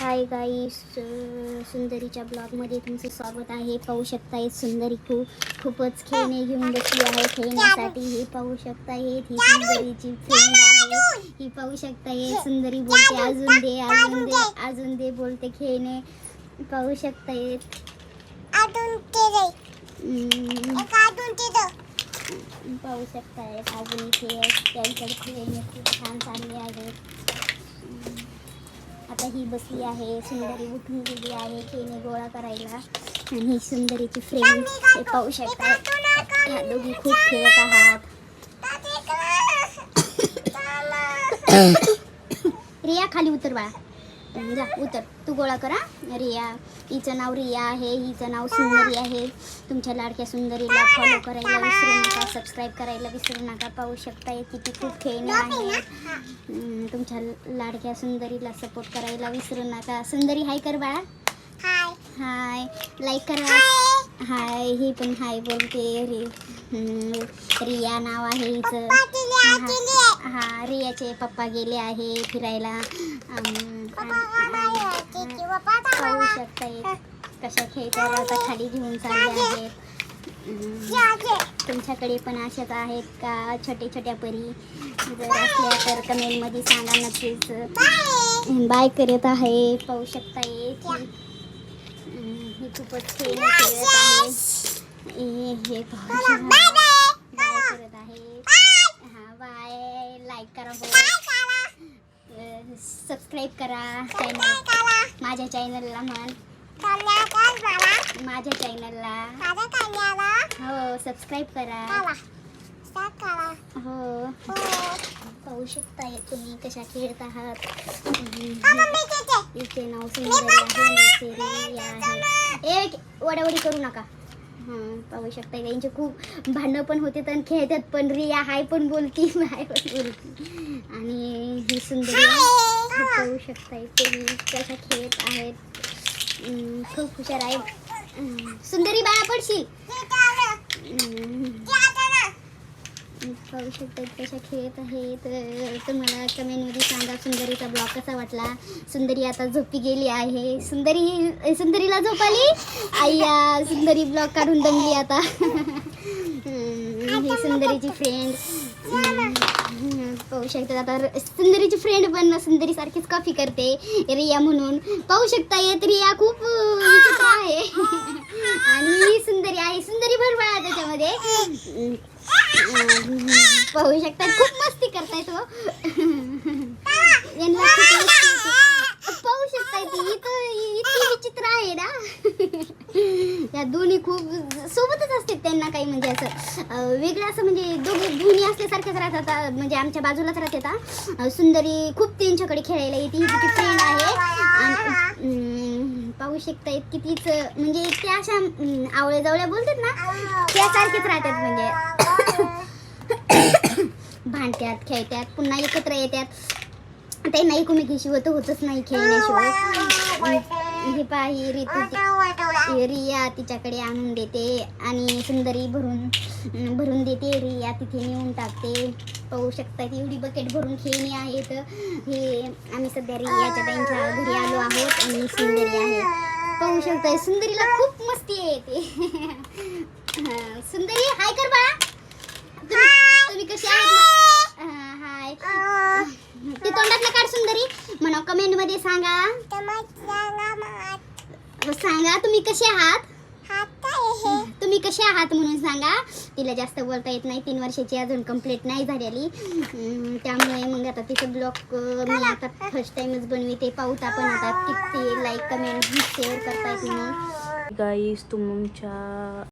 Hi guys, सुंदरीच्या ब्लॉगमध्ये तुमचं स्वागत आहे. पाहू शकताय सुंदरी खूपच खेळणे घेऊन बसली आहे. खेळण्यासाठी हे पाहू शकताय, ही सुंदरीची फ्रेंड आहे. ही पाहू शकताय, सुंदरी बोलते अजून दे अजून दे अजून दे बोलते. खेळणे पाहू शकताय. पाहू शकताय अजून त्यांच्याकडे खेळणे खूप छान चालले आहेत. आता ही बसली आहे, सुंदरी उठून गेली आहे खेळणे गोळा करायला. आणि ही सुंदरीची फ्रेंड हे पाहू शकता. ह्या दोघी खूप खेळत आहात. रिया खाली उतर बाळा, जा उतर, तू गोळा करा. रिया, हिचं नाव रिया आहे, हिचं नाव सुंदरी आहे. तुमच्या लाडक्या सुंदरीला फॉलो करायला विसरू नका, सबस्क्राईब करायला विसरू नका. पाहू शकता किती खूप खेळणे आहेत. तुमच्या लाडक्या सुंदरीला सपोर्ट करायला विसरू नका. सुंदरी हाय कर बाळा, हाय हाय, लाईक करा. हाय, ही पण हाय बोलते. रिया नाव आहे हिचं. हा, रियाचे पप्पा गेले आहे फिरायला. पाहू शकता कशा खेळतात. आता खाली घेऊन चालले आहेत. तुमच्याकडे पण अशाच आहेत का छोट्या छोट्या परी? जर असल्या तर कमेंटमध्ये सांगा नक्कीच. बाय करत आहे. पाहू शकता ही खूपच खेळत आहे. हे पाहू बाय करत आहे. हा, बाय. लाईक करा, सबस्क्राईब करा माझ्या चॅनलला. माझ्या चॅनलला हो, सबस्क्राईब करा. हो, पाहू शकता तुम्ही कशा खेळत आहात. इथे नाव सुंदरी आहे. एक वडावडी करू नका. पाहू शकता यांचे खूप भांडणं पण होते तर खेळतात पण. रिया हाय पण बोलती, हाय पण बोलती. आणि ही सुंदरी पाहू शकता तुम्ही कशा खेळत आहेत. खूप हुशार आहे. सुंदरी बाळा पडशील. पाहू शकता कशा खेळत आहेत. तुम्हाला कमेंटमध्ये सांगा सुंदरीचा ब्लॉग कसा वाटला. सुंदरी आता झोपी गेली आहे. सुंदरीला झोप आली. आय्या, सुंदरी ब्लॉग काढून दमली आता. ही सुंदरीची फ्रेंड. पाहू शकता आता सुंदरीची फ्रेंड पण सुंदरी सारखीच कॉफी करते, रिया म्हणून. पाहू शकता येत रिया खूप विचित्र आहे. आणि ही सुंदरी आहे. सुंदरी भरभरा त्याच्यामध्ये. पाहू शकता खूप मस्ती करताय तो. यांना खूप मस्ती येते. पाहू शकता ती इतकी विचित्र आहे ना. या दोन्ही खूप सोबतच असते. त्यांना काही म्हणजे असं वेगळं असं म्हणजे दोन्ही असल्यासारखेच राहतात. म्हणजे आमच्या बाजूलाच राहतात. सुंदरी खूप त्यांच्याकडे खेळायला येते. ही तिची फ्रेंड आहे. आणि पाहू शकता कितीच म्हणजे त्या अशा आवळ्या जावळ्या बोलतात ना, त्यासारखेच राहतात. म्हणजे भांडतात, खेळतात, पुन्हा एकत्र येतात. त्यांना एकमेकीशिवाय तर होतच नाही खेळण्याशिवाय. हे पाही रिया तिच्याकडे आणून देते आणि सुंदरी भरून देते. रिया तिथे नेऊन टाकते. पाहू शकता एवढी बकेट भरून खेळणी आहेत. हे आम्ही सध्या रियाच्या त्यांच्या घरी आलो आहोत आणि सुंदरी आहे. पाहू शकता सुंदरीला खूप मस्ती येते. सुंदरी हाय कर बाळा. तुम्ही कशी आहात? हाय. ते तोंडातलं काढ सुंदरी. म्हणा कमेंट मध्ये सांगा तुम्ही कसे आहात. तुम्ही कसे आहात म्हणून सांगा. तिला जास्त बोलता येत नाही. 3 वर्षाची अजून कंप्लीट नाही झालेली. त्यामुळे मग आता तिचे ब्लॉग मी आता फर्स्ट टाइमच बनविते. पाहूत आपण आता किती लाईक कमेंट शेअर करतायत म्हणून. गाईस तुमच्या